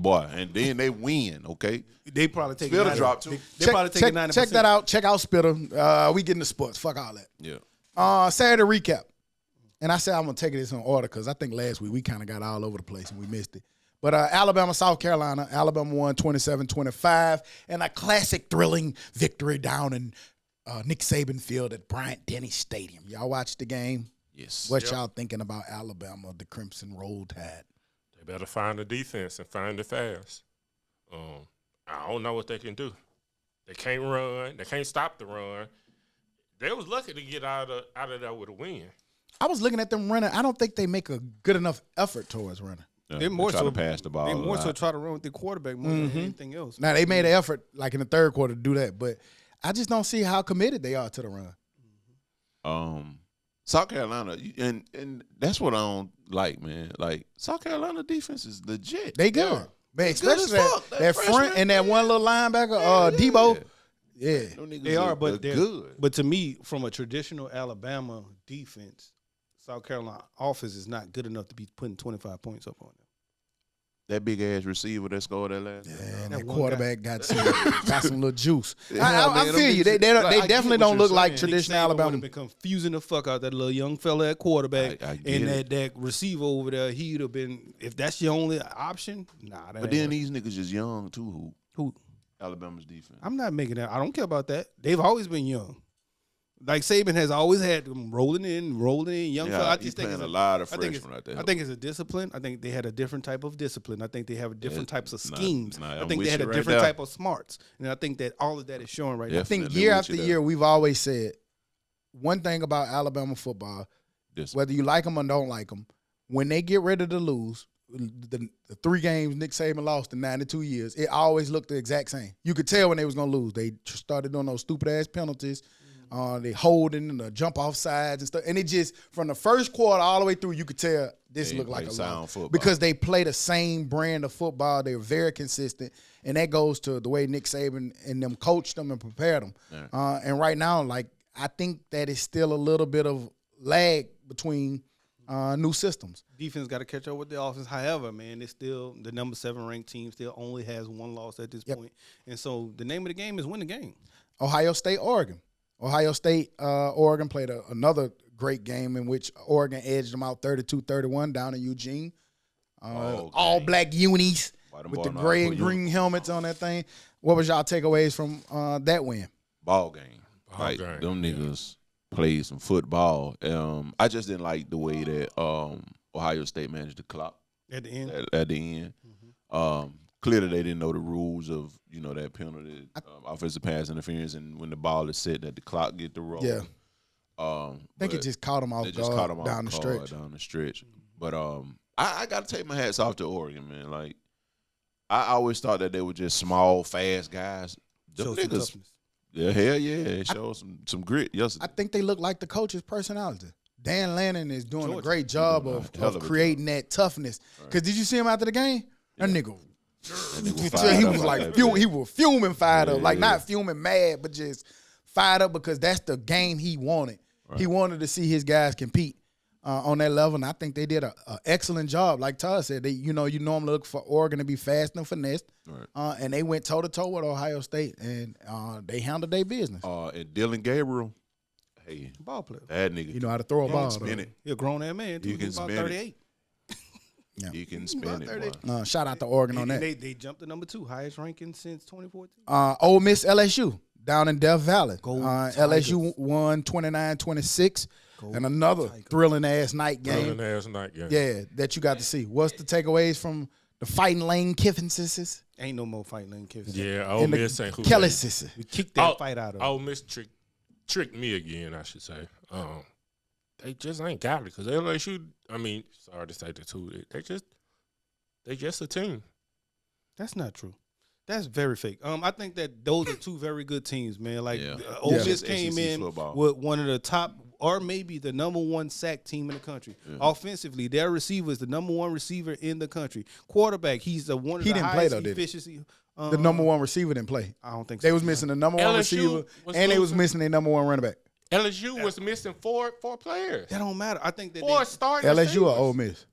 boy, and then they win. Okay, They probably take Spitter drop too. They probably take 90%. Check that out. Check out Spitter. We getting the sports. Fuck all that. Yeah. Saturday recap. And I said I'm going to take this in order because I think last week we kind of got all over the place and we missed it. But Alabama, South Carolina, Alabama won 27-25, and a classic thrilling victory down in Nick Saban Field at Bryant-Denny Stadium. Y'all watched the game? Yes. What y'all thinking about Alabama, the Crimson Roll Tide? They better find the defense and find it fast. I don't know what they can do. They can't run. They can't stop the run. They was lucky to get out of there with a win. I was looking at them running. I don't think they make a good enough effort towards running. They more so pass the ball. They more so try to run with the quarterback more than anything else. Now, they made an effort, like in the third quarter, to do that, but I just don't see how committed they are to the run. South Carolina, and that's what I don't like, man. Like, South Carolina defense is legit. They good. Man, especially that front freshman, and that one little linebacker, Debo. Yeah. They are, but they're good. But to me, from a traditional Alabama defense, South Carolina offense is not good enough to be putting 25 points up on them. That big ass receiver that scored that last game. Yeah, that quarterback got some little juice. Yeah, I feel you. They definitely don't look like traditional Alabama. Would have been confusing the fuck out that little young fella at quarterback, and that receiver over there. He'd have been, if that's your only option. Nah, that but then these niggas is young too. Who? Alabama's defense. I'm not making that. I don't care about that. They've always been young. Like Saban has always had them rolling in, young fella. I just think a lot of freshmen out there. I think it's a discipline. I think they had a different type of discipline. I think they have different types of schemes. I think they had a different type of smarts. And I think that all of that is showing right now. I think year after year, we've always said one thing about Alabama football, whether you like them or don't like them, when they get ready to lose, the 3 games Nick Saban lost in 92 years, it always looked the exact same. You could tell when they was going to lose. They started doing those stupid-ass penalties. They holding and the jump off sides and stuff. And it just, from the first quarter all the way through, you could tell this looked like a loss. Because they play the same brand of football. They're very consistent. And that goes to the way Nick Saban and them coached them and prepared them. Yeah. And right now, like, I think that it's still a little bit of lag between new systems. Defense got to catch up with the offense. However, man, it's still the number 7 ranked team still only has 1 loss at this point. And so the name of the game is win the game. Ohio State, Oregon. Ohio State, Oregon played another great game in which Oregon edged them out 32-31 down in Eugene. All black unis with the gray and green helmets on that thing. What was y'all takeaways from that win? Ball game. Them niggas played some football. I just didn't like the way that Ohio State managed the clock at the end. At the end. Mm-hmm. Clearly, they didn't know the rules of, that penalty, offensive pass interference, and when the ball is set, that the clock get the roll. Yeah. I think it just caught them off guard down the stretch. Mm-hmm. But I got to take my hats off to Oregon, man. Like, I always thought that they were just small, fast guys. Them niggas, yeah, hell yeah, it showed some grit yesterday. I think they look like the coach's personality. Dan Lannon is doing a great job of creating that toughness. Because did you see him after the game? That nigga. He was like, he was fuming fired up. Like, not fuming mad, but just fired up because that's the game he wanted. Right. He wanted to see his guys compete on that level, and I think they did an excellent job. Like Todd said, you normally look for Oregon to be fast and finessed, right. And they went toe-to-toe with Ohio State, and they handled their business. And Dylan Gabriel, hey, ball player. That nigga. You know how to throw a ball. Spin it. He's a grown-ass man. You can about spin 38. It. Yeah. He can spin it. Shout out to Oregon on that. They jumped to number 2, highest ranking since 2014. Ole Miss LSU down in Death Valley. LSU won 29-26. And another thrilling-ass night game. Yeah, that you got to see. What's the takeaways from the Fighting Lane Kiffinses? Ain't no more Fighting Lane Kiffinses. Yeah, Ole Miss ain't who Kelly Sissy. We kicked that fight out of Ole Miss tricked me again, I should say. They just ain't got it because LSU. I mean, sorry to say that too. They just a team. That's not true. That's very fake. I think that those are 2 very good teams, man. Like Ole Miss came in with one of the top, or maybe the number 1 sack team in the country. Yeah. Offensively, their receiver is the number 1 receiver in the country. Quarterback, he's one of the highest efficiency. The number 1 receiver didn't play. I don't think so. They was missing the number 1 receiver, and they was missing their number 1 running back. LSU was missing four players. That don't matter. I think that 4 starting LSU receivers. or Ole Miss?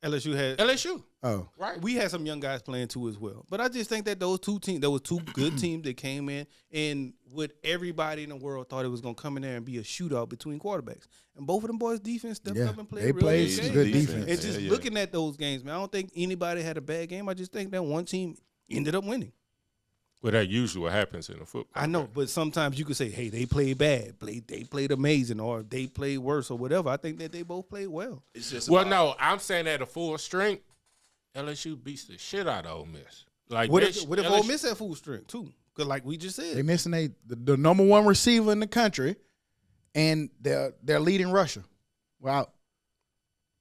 LSU had LSU. Oh, right. We had some young guys playing too as well. But I just think that those two teams, there was two good teams that came in, and what everybody in the world thought it was going to come in there and be a shootout between quarterbacks. And both of them boys' defense stepped up and played they real played good some games. good defense. And just looking at those games, man, I don't think anybody had a bad game. I just think that one team ended up winning. Well, that usually happens in the football. I know, but sometimes you could say, hey, they played bad, they played amazing, or they played worse, or whatever. I think that they both played well. It's just no, I'm saying at a full strength, LSU beats the shit out of Ole Miss. Like, what if Ole Miss at full strength too? Because like we just said, they missing the number one receiver in the country, and their leading rusher. Wow.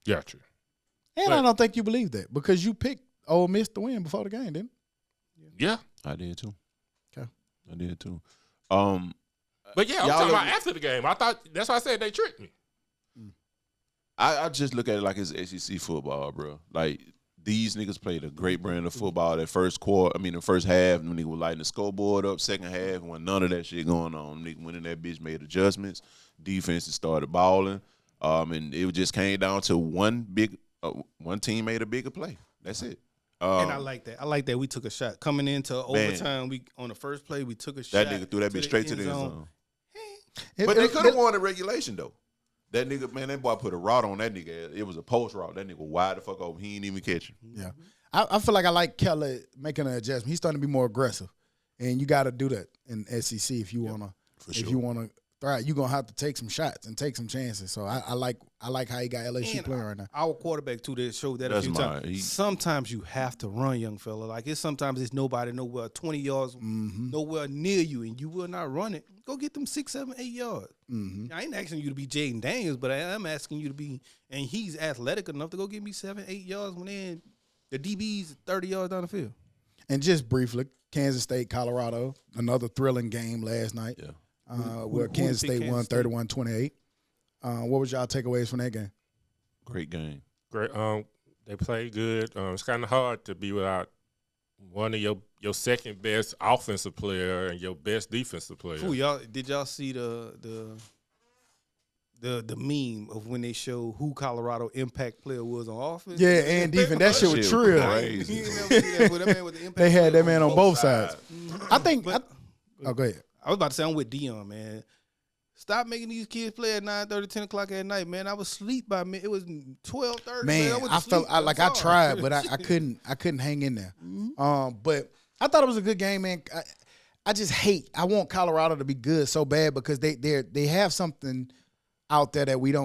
Gotcha. And I don't think you believe that because you picked Ole Miss to win before the game, didn't you? Yeah. I did too. Okay. I did too. But yeah, I'm talking about after the game. I thought that's why I said they tricked me. I just look at it like it's SEC football, bro. Like these niggas played a great brand of football that first quarter. I mean, the first half, when they were lighting the scoreboard up. Second half, when none of that shit going on, nigga went in that bitch, made adjustments. Defenses started balling, and it just came down to one team made a bigger play. That's it. And I like that. I like that we took a shot coming into overtime. We on the first play we took a shot. That nigga threw that bitch straight to the end zone. But But they could have won the regulation though. That nigga, man, that boy put a route on that nigga. It was a post route. That nigga wide the fuck open. He ain't even catch him. Yeah, I feel like I like Keller making an adjustment. He's starting to be more aggressive, and you got to do that in SEC if you wanna. If you wanna thrive, you're gonna have to take some shots and take some chances. So I like how he got LSU playing right now. Our quarterback too, that showed that a few times. Sometimes you have to run, young fella. Like sometimes it's nobody nowhere 20 yards nowhere near you, and you will not run it. Go get them 6, 7, 8 yards. I ain't asking you to be Jaden Daniels, but I am asking you to be, and he's athletic enough to go get me 7, 8 yards when the DB's 30 yards down the field. And just briefly, Kansas State, Colorado, another thrilling game last night. Yeah. Where Kansas State won 31-28. What was y'all takeaways from that game? Great game. Great. They played good. It's kind of hard to be without one of your second best offensive player and your best defensive player. Did y'all see the meme of when they show who Colorado impact player was on offense? Yeah, and defense. That shit was trill. Crazy. They had that man on both sides. I think. Go ahead. I was about to say I'm with Dion, man. Stop making these kids play at 9:30, 10 o'clock at night, man. I was asleep by me. It was 12:30. Man, I felt like I tried, but I couldn't hang in there. But I thought it was a good game, man. I just hate. I want Colorado to be good so bad because they have something out there that we've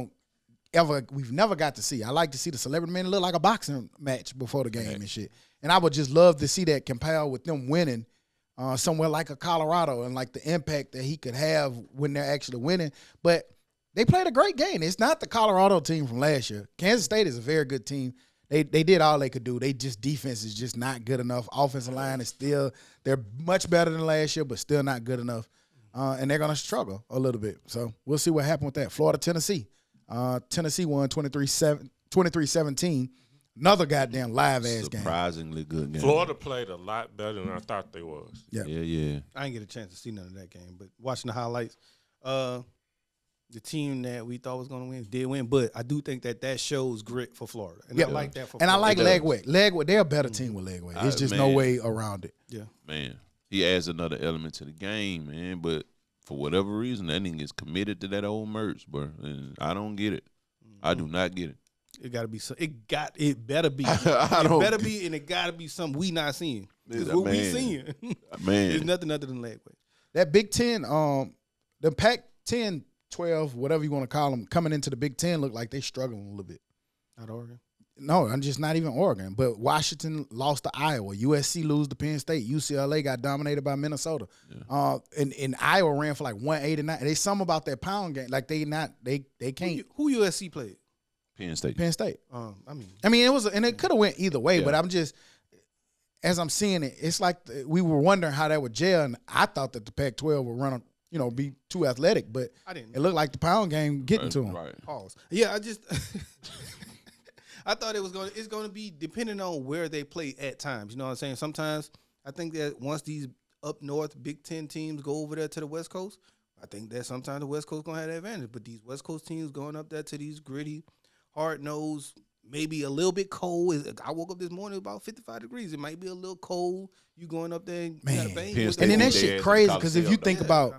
never got to see. I like to see the celebrity man look like a boxing match before the game and shit. And I would just love to see that compiled with them winning somewhere like a Colorado and like the impact that he could have when they're actually winning. But they played a great game. It's not the Colorado team from last year. Kansas State is a very good team. They did all they could do. Defense is just not good enough. Offensive line is they're much better than last year, but still not good enough. And they're going to struggle a little bit. So we'll see what happens with that. Florida, Tennessee. Tennessee won 23-17. Another goddamn live-ass game. Surprisingly good game. Florida played a lot better than I thought they was. Yeah. I didn't get a chance to see none of that game, but watching the highlights, the team that we thought was going to win did win, but I do think that shows grit for Florida. And I like that for Florida. And I like Legway. They're a better team with Legway. It's just no way around it. Yeah. Man, he adds another element to the game, man, but for whatever reason, that nigga is committed to that old merch, bro. And I don't get it. I do not get it. It gotta be so. It better be. And it gotta be something we not seeing. Because what we seeing, man, is nothing other than Legway. That Big Ten, the Pac-10, 12, whatever you want to call them, coming into the Big Ten look like they struggling a little bit. Not Oregon. No, I'm just not even Oregon. But Washington lost to Iowa. USC lose to Penn State. UCLA got dominated by Minnesota. Yeah. And Iowa ran for like 189. There's something about that pound game. Like they can't. Who USC played? Penn State. I mean, it was, and it could have went either way. Yeah. But I'm just, as I'm seeing it, it's like we were wondering how that would gel, and I thought that the Pac-12 would run, be too athletic, but I didn't. It looked like the pound game getting to them. Right. Pause. Yeah, I just, I thought it's going to be depending on where they play at times. You know what I'm saying? Sometimes I think that once these up north Big Ten teams go over there to the West Coast, I think that sometimes the West Coast going to have the advantage. But these West Coast teams going up there to these gritty, hard-nosed maybe a little bit cold. I woke up this morning about 55 degrees. It might be a little cold. You going up there and you got to bang. And then that shit crazy because if you think about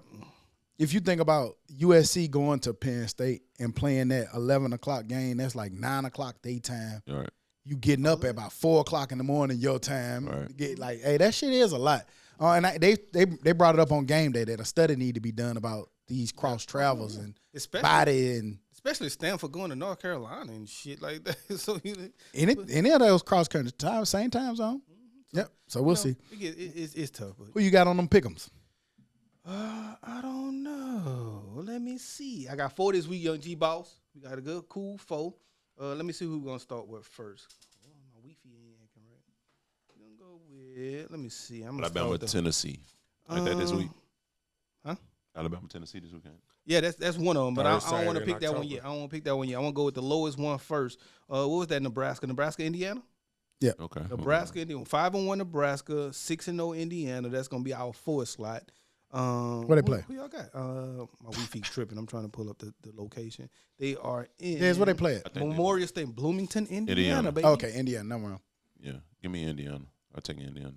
USC going to Penn State and playing that 11 o'clock game, that's like 9 o'clock daytime. Right. You getting up at about 4 o'clock in the morning your time. Right. Get like, hey, that shit is a lot. And they brought it up on game day that a study need to be done about these cross travels and body and especially Stanford going to North Carolina and shit like that. So any of those cross country same time zone. So, yep. So we'll see. It's tough. But. Who you got on them pick'ems? I don't know. Let me see. I got 4 this week, Young G Boss. We got a good, cool 4. Let me see who we're gonna start with first. My Wi-Fi ain't acting right. We're gonna go with. Let me see. I'm gonna Alabama, Tennessee. Like that this week. Huh? Alabama, Tennessee this weekend. Yeah, that's one of them. But I don't want to pick that one yet. I don't want to pick that one yet. I want to go with the lowest one first. What was that? Nebraska, Indiana. Yeah. Okay. Nebraska, Indiana. 5-1 Nebraska, 6-0 Indiana. That's gonna be our 4th slot. Where they play? Who y'all got? My Wi-Fi tripping. I'm trying to pull up the location. They are in. Yes, where they play at? Memorial State, Bloomington, Indiana, baby. Okay, Indiana. No wrong. Yeah, give me Indiana. I'll take Indiana.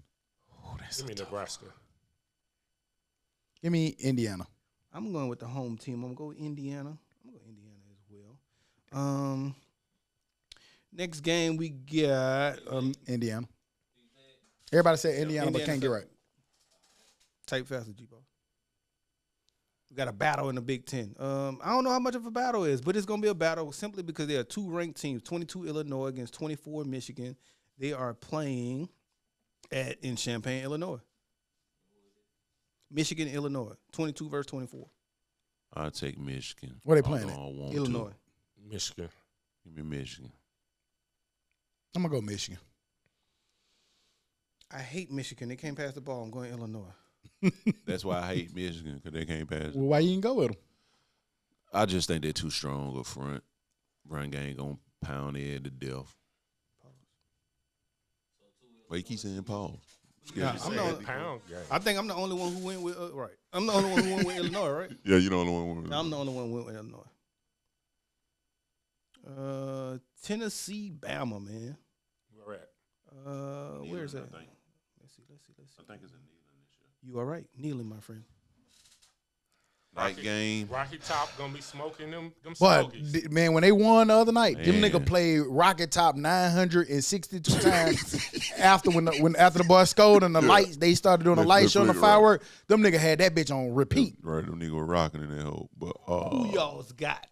Oh, that's give me Nebraska. Give me Indiana. I'm going with the home team. I'm gonna go with Indiana. I'm gonna go Indiana as well. Next game we got Indiana. Everybody said Indiana, but can't get right. Type faster, G-Ball. We got a battle in the Big Ten. I don't know how much of a battle it is, but it's going to be a battle simply because there are 2 ranked teams, 22 Illinois against 24 Michigan. They are playing in Champaign, Illinois. Michigan, Illinois, 22 versus 24. I'll take Michigan. Where they playing at? Illinois. Michigan. Give me Michigan. I'm going to go Michigan. I hate Michigan. They can't pass the ball. I'm going Illinois. That's why I hate Michigan, because they can't pass. Well, why you didn't go with them? I just think they're too strong up front. Run game going to pound their head to death. Why you keep saying pause? I think I'm the only one who went with right. I'm the only one who went with Illinois, right? Yeah, you're the only one. I'm the only one who went with Illinois. Tennessee, Bama, man. Where at? Where is that? Let's see. I think it's in Neyland this year. You are right, Neyland, my friend. Night game. Rocky Top gonna be smoking them But smokies. man, when they won the other night, them nigga played Rocket Top 962 times after after the boy scored and the lights, they started doing the light show and the firework. Them nigga had that bitch on repeat. Right, them nigga were rocking in that hole. But who y'all's got?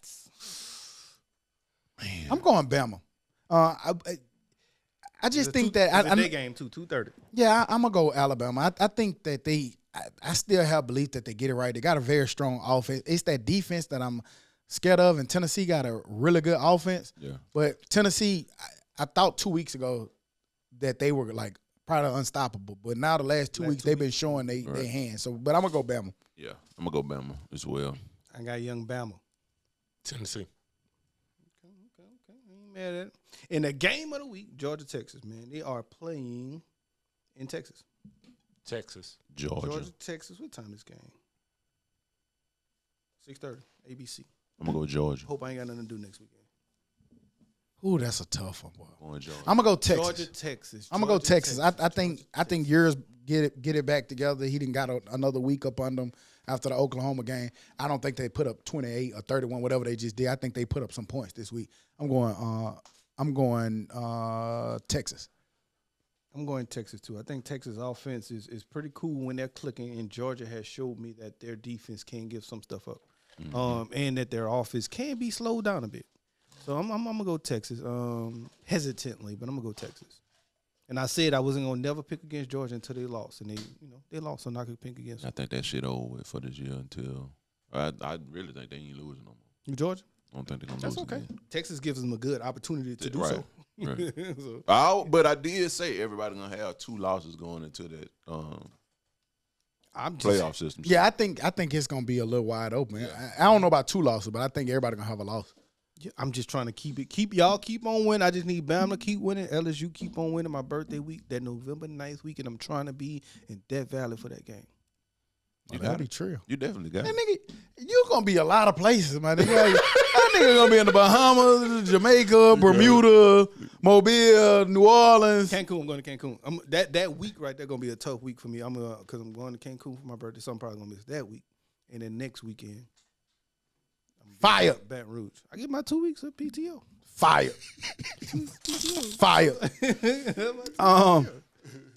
Man. I'm going Bama. I just think that I game too, 2:30. Yeah, I'm gonna go Alabama. I think that I still have belief that they get it right. They got a very strong offense. It's that defense that I'm scared of, and Tennessee got a really good offense. Yeah. But Tennessee, I thought 2 weeks ago that they were like probably unstoppable. But now the last 2 weeks they've been showing their hands. So, but I'm gonna go Bama. Yeah, I'm gonna go Bama as well. I got young Bama. Tennessee. Okay. I ain't mad at it. In the game of the week, Georgia, Texas, man. They are playing in Texas. Georgia, Texas. What time is this game? 6:30. ABC. I'm gonna go Georgia. Hope I ain't got nothing to do next weekend. Ooh, that's a tough one, boy. I'm gonna go Texas. Georgia, Texas. I'm gonna go Texas. I think yours get it back together. He didn't got another week up on them after the Oklahoma game. I don't think they put up 28 or 31, whatever they just did. I think they put up some points this week. I'm going Texas. I'm going Texas too. I think Texas offense is pretty cool when they're clicking, and Georgia has showed me that their defense can give some stuff up, and that their offense can be slowed down a bit. So I'm gonna go Texas, hesitantly, but I'm gonna go Texas. And I said I wasn't gonna never pick against Georgia until they lost, and they lost, so I could pick against them. I think that shit over with for this year until I really think they ain't losing no more. Georgia? I don't think they're gonna lose. That's okay. Again. Texas gives them a good opportunity to do so. Right. So. But I did say everybody gonna have 2 losses going into that playoff system. Yeah, I think it's gonna be a little wide open. Yeah. I don't know about 2 losses, but I think everybody gonna have a loss. Yeah, I'm just trying to keep on winning. I just need Bama to keep winning. LSU keep on winning. My birthday week, that November 9th week, and I'm trying to be in Death Valley for that game. You gotta be true. You definitely got it. Nigga, you gonna be a lot of places, man. That nigga gonna be in the Bahamas, Jamaica, Bermuda, Mobile, New Orleans. Cancun. I'm going to Cancun. That week right there gonna be a tough week for me. Because I'm going to Cancun for my birthday, so I'm probably gonna miss that week. And then next weekend, Fire. Baton Rouge. I get my 2 weeks of PTO. Fire. Fire.